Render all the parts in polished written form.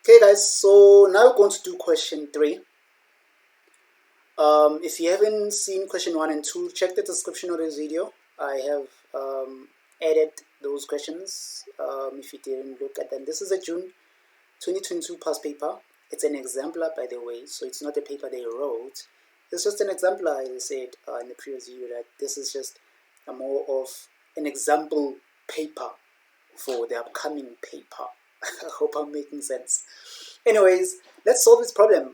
Okay guys, so now we're going to do question 3. If you haven't seen question 1 and 2, check the description of this video. I have added those questions if you didn't look at them. This is a June 2022 past paper. It's an exemplar, by the way, so it's not a paper they wrote. It's just an exemplar. I said in the previous video that this is just a more of an example paper for the upcoming paper. I hope I'm making sense. Anyways, let's solve this problem.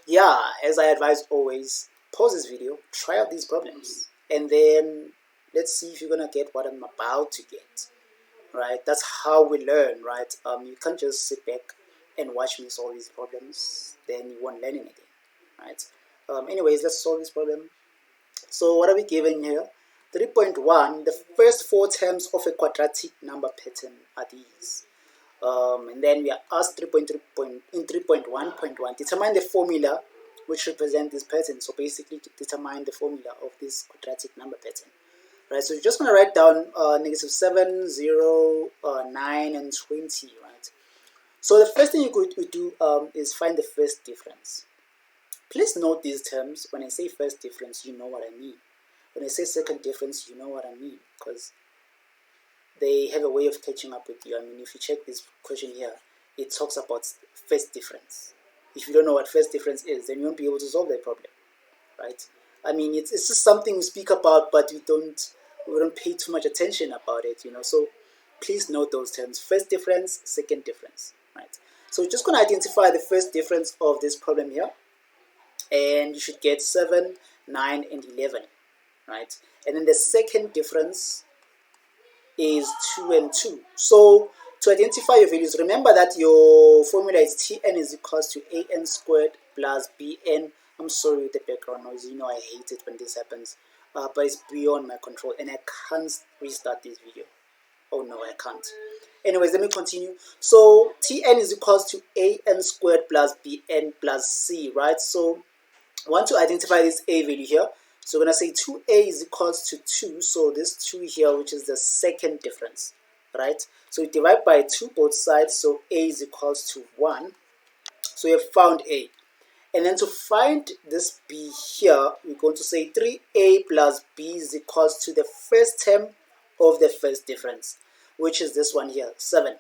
Yeah, as I advise always, pause this video, try out these problems, and then let's see if you're gonna get what I'm about to get. Right? That's how we learn, right? You can't just sit back and watch me solve these problems, then you won't learn anything, right? Anyways, let's solve this problem. So what are we given here? 3.1, the first 4 terms of a quadratic number pattern are these. And then we are asked in 3.1.1, determine the formula which represents this pattern. So basically to determine the formula of this quadratic number pattern. Right, so you're just going to write down -7, 0, 9, and 20, right? So the first thing you could do is find the first difference. Please note these terms. When I say first difference, you know what I mean. When I say second difference, you know what I mean, because they have a way of catching up with you. I mean, if you check this question here, it talks about first difference. If you don't know what first difference is, then you won't be able to solve that problem, right? I mean, it's just something we speak about, but we don't pay too much attention about it, you know. So please note those terms: first difference, second difference, right? So we're just going to identify the first difference of this problem here, and you should get 7, 9, and 11, right? And then the second difference is 2 and 2. So to identify your values, remember that your formula is Tn is equals to an squared plus bn. I'm sorry with the background noise, you know I hate it when this happens, but it's beyond my control and I can't restart this video. Oh no, I can't. Anyways, let me continue. So Tn is equals to an squared plus bn plus c, right? So I want to identify this a value here. So we're going to say 2a is equals to 2, so this 2 here, which is the second difference, right? So we divide by 2 both sides, so a is equals to 1. So we have found a. And then to find this b here, we're going to say 3a plus b is equals to the first term of the first difference, which is this one here, 7.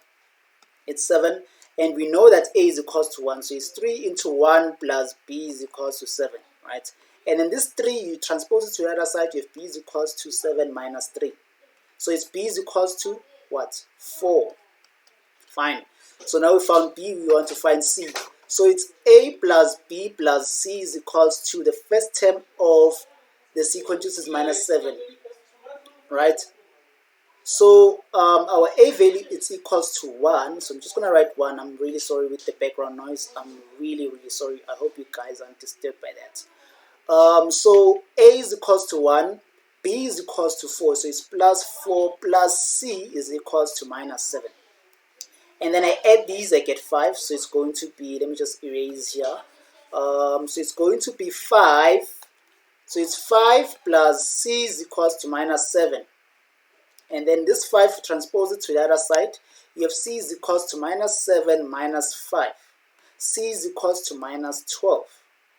It's 7, and we know that a is equals to 1, so it's 3 into 1 plus b is equals to 7, right? And then this 3, you transpose it to the other side, you have b is equals to 7 minus 3. So it's b is equals to what? 4. Fine. So now we found b, we want to find c. So it's a plus b plus c is equals to the first term of the sequence, which is minus 7, right? So our a value is equals to 1. So I'm just going to write 1. I'm really sorry with the background noise. I'm really sorry. I hope you guys aren't disturbed by that. So a is equals to 1, b is equals to 4, so it's plus 4 plus c is equals to minus 7. And then I add these, I get 5, so it's going to be, let me just erase here. So it's going to be 5, so it's 5 plus c is equals to minus 7. And then this 5, transpose it to the other side, you have c is equals to minus 7 minus 5. C is equals to minus 12,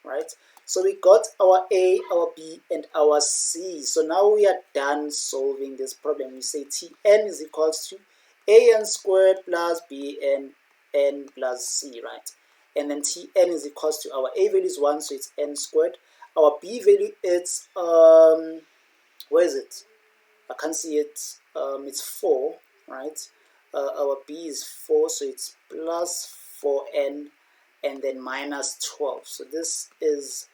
right? So we got our a, our b, and our c. So now we are done solving this problem. We say Tn is equals to an squared plus bn n plus c, right? And then Tn is equals to our a value is 1, so it's n squared. Our b value is, where is it? I can't see it. It's 4, right? Our b is 4, so it's plus 4n and then minus 12. So this is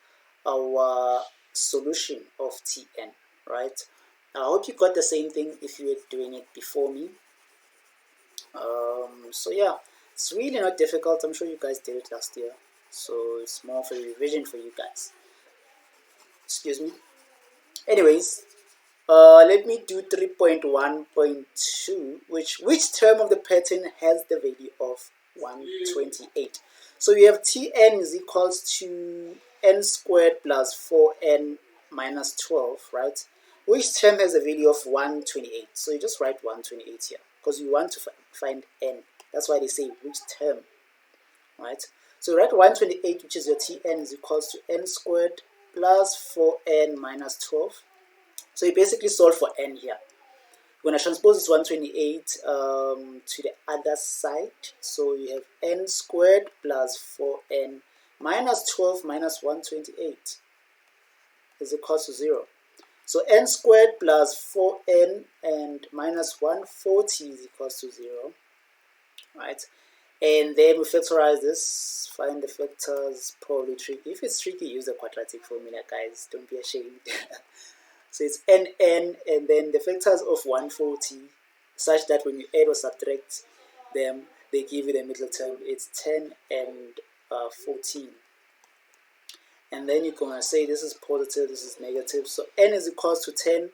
our solution of Tn, right? I hope you got the same thing if you were doing it before me. So yeah, it's really not difficult. I'm sure you guys did it last year, so it's more of a revision for you guys. Excuse me. Anyways, let me do 3.1.2, which term of the pattern has the value of 128. So we have Tn is equals to n squared plus 4n minus 12, right? Which term has a value of 128? So you just write 128 here, because you want to find n. That's why they say which term, right? So write 128, which is your Tn, is equals to n squared plus 4n minus 12. So you basically solve for n here. When I transpose this 128 to the other side, so you have n squared plus 4n minus 12 minus 128 is equals to 0. So n squared plus 4n and minus 140 is equals to 0, right? And then we factorize this, find the factors, probably tricky. If it's tricky, use the quadratic formula, guys, don't be ashamed. So it's nn, and then the factors of 140, such that when you add or subtract them, they give you the middle term. It's 10 and 14. And then you're going to say this is positive, this is negative. So n is equals to 10,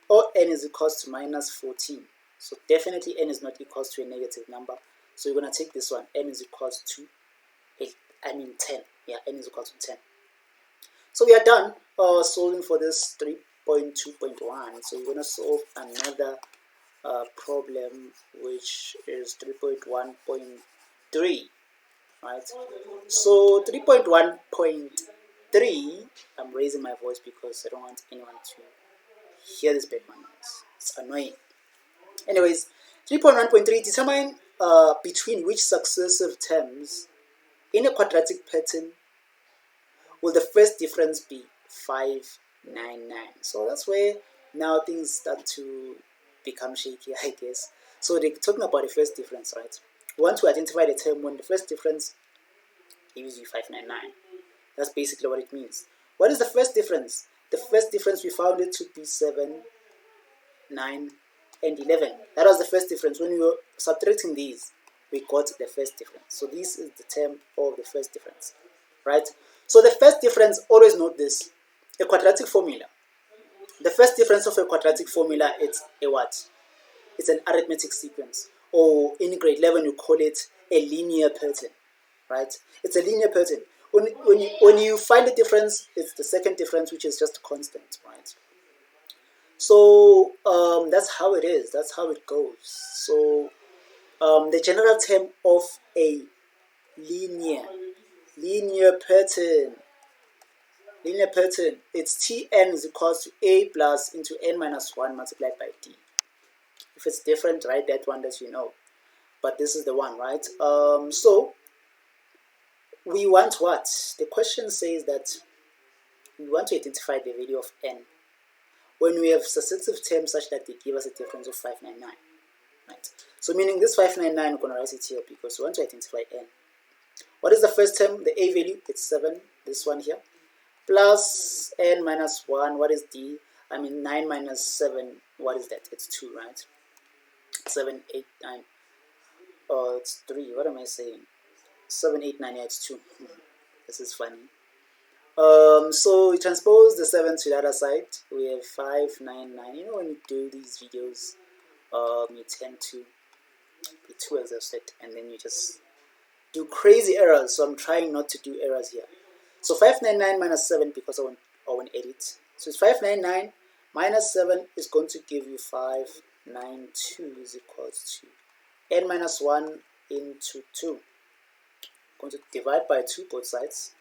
or n is equals to minus 14. So definitely n is not equals to a negative number. So you're going to take this one, n is equals to 10. Yeah, n is equals to 10. So we are done solving for this 3.2.1. So you're going to solve another problem, which is 3.1.3, right? So 3.1.3, I'm raising my voice because I don't want anyone to hear this background noise. It's annoying. Anyways, 3.1.3, determine between which successive terms in a quadratic pattern will the first difference be 599. So that's where now things start to become shaky, I guess. So they're talking about the first difference, right? We want to identify the term when the first difference gives you 599. That's basically what it means. What is the first difference? The first difference, we found it to be 7, 9, and 11. That was the first difference. When we were subtracting these, we got the first difference. So this is the term of the first difference, right? So the first difference, always note this, a quadratic formula. The first difference of a quadratic formula, it's a what? It's an arithmetic sequence, or in grade 11 you call it a linear pattern, right? It's a linear pattern. When you find the difference, it's the second difference, which is just constant, right? So that's how it is. That's how it goes. So the general term of a linear pattern, it's Tn is equals to a plus into n minus 1 multiplied by d. If it's different, write that one that you know. But this is the one, right? So we want what? The question says that we want to identify the value of n when we have successive terms such that they give us a difference of 599, right? So meaning this 599, we're going to write it here because we want to identify n. What is the first term? The a value, it's 7, this one here, plus n minus 1, what is d? 9 minus 7, what is that? It's 2, right? 7, 8, 9, oh, it's 3, what am I saying? 7, 8, 9, yeah, it's 2. This is funny. So we transpose the 7 to the other side. We have 5, 9, 9. You know, when you do these videos, you tend to be too exhausted, and then you just do crazy errors. So I'm trying not to do errors here. So 599 minus 7, because I want to edit. So it's 599 minus 7 is going to give you 592 is equals to n minus 1 into 2. I'm going to divide by 2 both sides.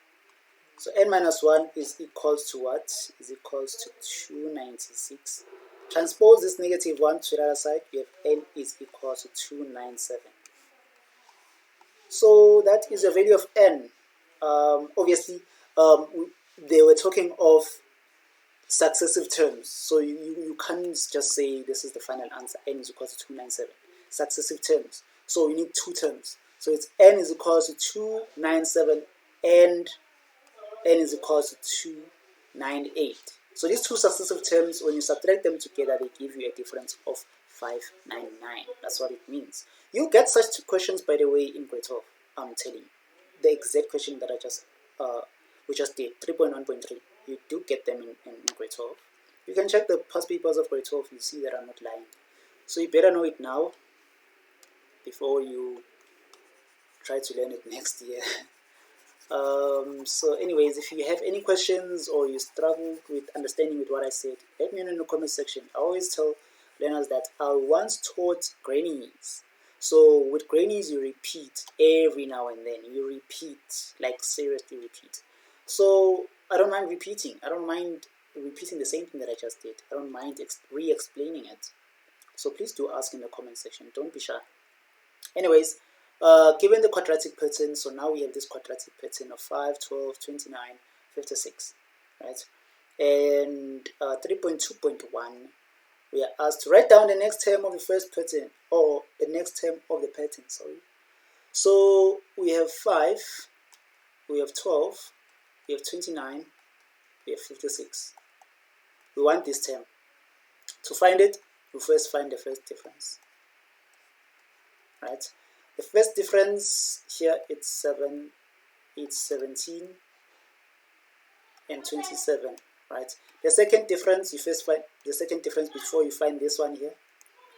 So n minus 1 is equals to what? Is equals to 296. Transpose this negative 1 to the other side. You have n is equals to 297. So that is the value of n. Obviously, they were talking of successive terms. So you can't just say this is the final answer. N is equals to 297. Successive terms. So you need two terms. So it's n is equals to 297 and n is equals to 298. So these two successive terms, when you subtract them together, they give you a difference of 599. That's what it means. You get such questions, by the way, in grade 12. I'm telling you. The exact question that we just did, 3.1.3. You do get them in grade 12. You can check the past papers of grade 12. You see that I'm not lying. So you better know it now before you try to learn it next year. So anyways, if you have any questions or you struggle with understanding with what I said, let me know in the comment section. I always tell learners that I once taught grannies. So with grannies, you repeat every now and then. You repeat, like seriously repeat. So I don't mind repeating. I don't mind repeating the same thing that I just did. I don't mind re-explaining it. So please do ask in the comment section. Don't be shy. Anyways, given the quadratic pattern, so now we have this quadratic pattern of 5, 12, 29, 56, right? And 3.2.1, we are asked to write down the next term of the first pattern, or the next term of the pattern, sorry. So we have 5, we have 12, we have 29, we have 56. We want this term. To find it, we first find the first difference, right? The first difference here, it's 7, it's 17 and 27, right? The second difference, you first find the second difference before you find this one here.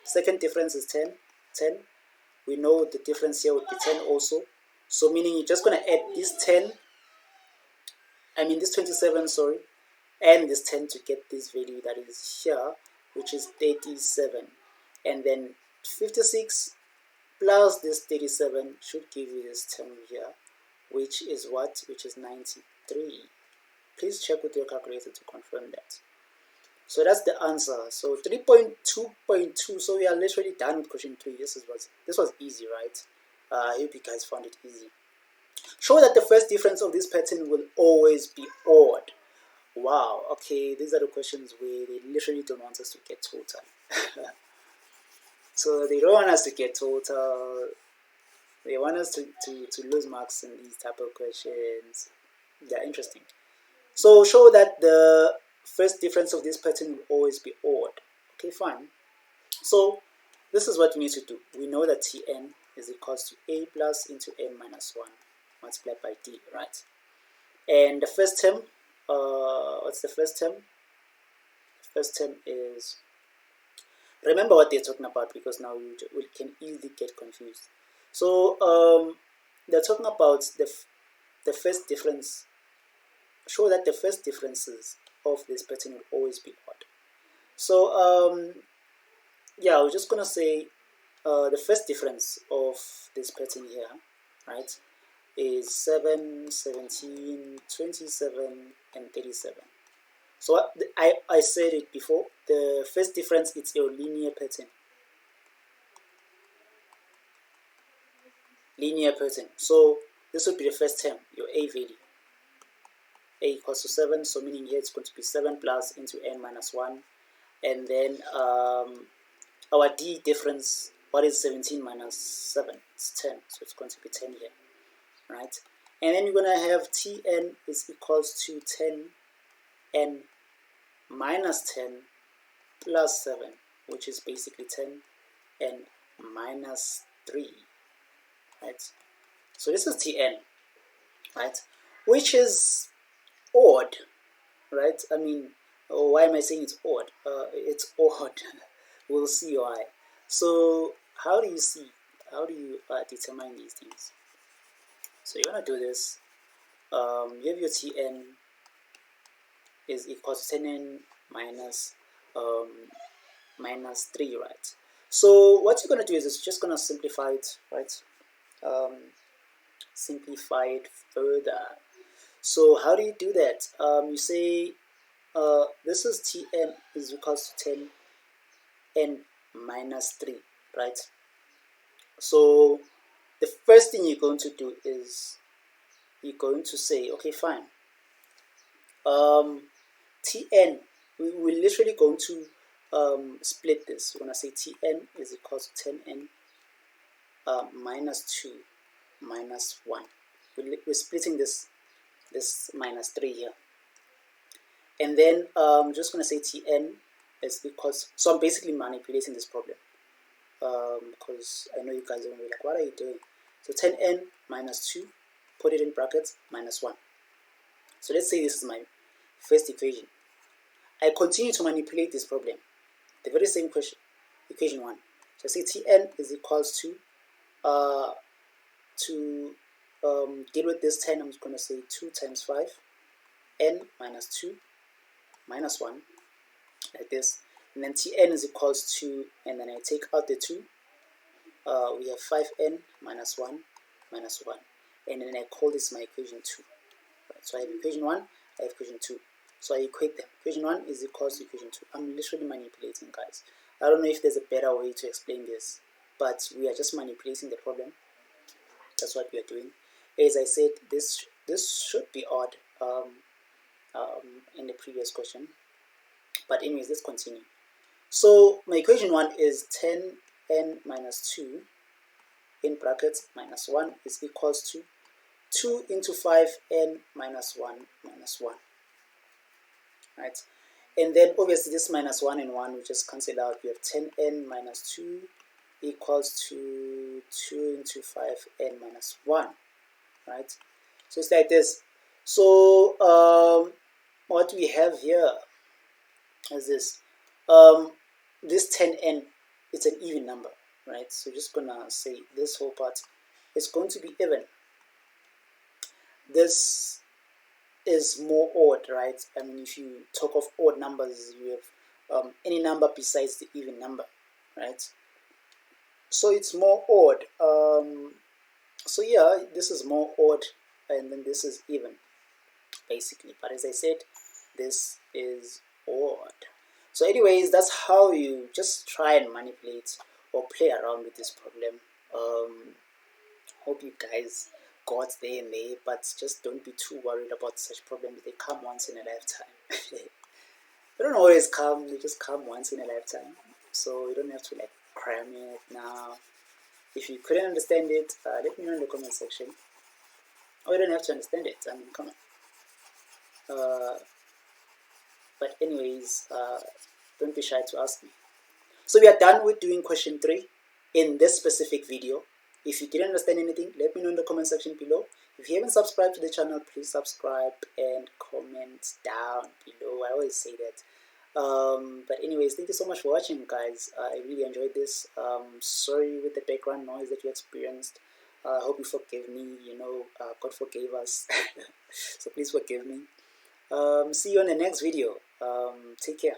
Second difference is 10. We know the difference here would be 10 also. So meaning you're just going to add this 10, this 27, sorry, and this 10 to get this value that is here, which is 37. And then 56 plus this 37 should give you this term here, which is what? Which is 93. Please check with your calculator to confirm that. So that's the answer. So 3.2.2. So we are literally done with question 3. This was easy, right? I hope you guys found it easy. Show that the first difference of this pattern will always be odd. Wow, okay, these are the questions where they literally don't want us to get total. So they don't want us to get total. They want us to lose marks in these type of questions. They're interesting. So show that the first difference of this pattern will always be odd. Okay, fine. So this is what we need to do. We know that Tn is equals to a plus into n minus 1 multiplied by d, right? And the first term, what's the first term? The first term is, remember what they're talking about, because now we can easily get confused. So they're talking about the first difference. Show that the first differences of this pattern will always be odd. So yeah, we're just gonna say the first difference of this pattern here, right, is 7, 17, 27, and 37. So I said it before, the first difference is your linear pattern. Linear pattern. So this would be the first term, your a value. A equals to 7, so meaning here it's going to be 7 plus into n minus 1. And then our d difference, what is 17 minus 7? It's 10, so it's going to be 10 here, right? And then you're going to have Tn is equals to 10n minus 10 plus 7, which is basically 10n minus 3, right? So this is Tn, right? Which is odd, right? Why am I saying it's odd? It's odd. We'll see why. So how do you determine these things? So you're gonna do this. You have your Tn is equal to 10n minus minus 3, right? So what you're gonna do is just gonna simplify it, right? Simplify it further. So how do you do that? You say this is Tn is equals to 10n minus 3, right? So the first thing you're going to do is you're going to say, okay, fine. Tn, we're literally going to split this. We're going to say Tn is equals to 10n minus 2 minus 1. We're splitting this minus 3 here. And then I'm just going to say Tn is equals, so I'm basically manipulating this problem because I know you guys are going to be like, what are you doing? So 10n minus 2, put it in brackets, minus 1. So let's say this is my first equation. I continue to manipulate this problem. The very same question, equation 1. So I say Tn is equals to deal with this 10, I'm just going to say 2 times 5, n minus 2 minus 1, like this. And then Tn is equals to, and then I take out the 2, we have 5n minus 1 minus 1, and then I call this my equation 2. Right? So I have equation 1, I have equation 2. So I equate them. Equation 1 is equals to equation 2. I'm literally manipulating, guys. I don't know if there's a better way to explain this, but we are just manipulating the problem. That's what we are doing. As I said, this should be odd in the previous question. But anyways, let's continue. So my equation 1 is 10n minus 2 in brackets minus 1 is equals to 2 into 5n minus 1 minus 1. Right? And then obviously this minus 1 and 1 we just cancel out. We have 10n minus 2 equals to 2 into 5n minus 1. Right? So it's like this. So what we have here is this. This 10n, it's an even number, right? So just gonna say this whole part is going to be even. This is more odd, right? I mean, if you talk of odd numbers, you have any number besides the even number, right? So it's more odd. So yeah, this is more odd, and then this is even, basically. But as I said, this is odd. So anyways, that's how you just try and manipulate or play around with this problem. Hope you guys got there and there, but just don't be too worried about such problems. They come once in a lifetime. They don't always come, they just come once in a lifetime. So you don't have to like cram it now. If you couldn't understand it, let me know in the comment section. Or you don't have to understand it, I mean, come on. But anyways, don't be shy to ask me. So we are done with doing question 3 in this specific video. If you didn't understand anything, let me know in the comment section below. If you haven't subscribed to the channel, please subscribe and comment down below. I always say that. But anyways, thank you so much for watching, guys. I really enjoyed this. Sorry with the background noise that you experienced. I hope you forgive me. You know, God forgave us. So please forgive me. See you on the next video. Take care.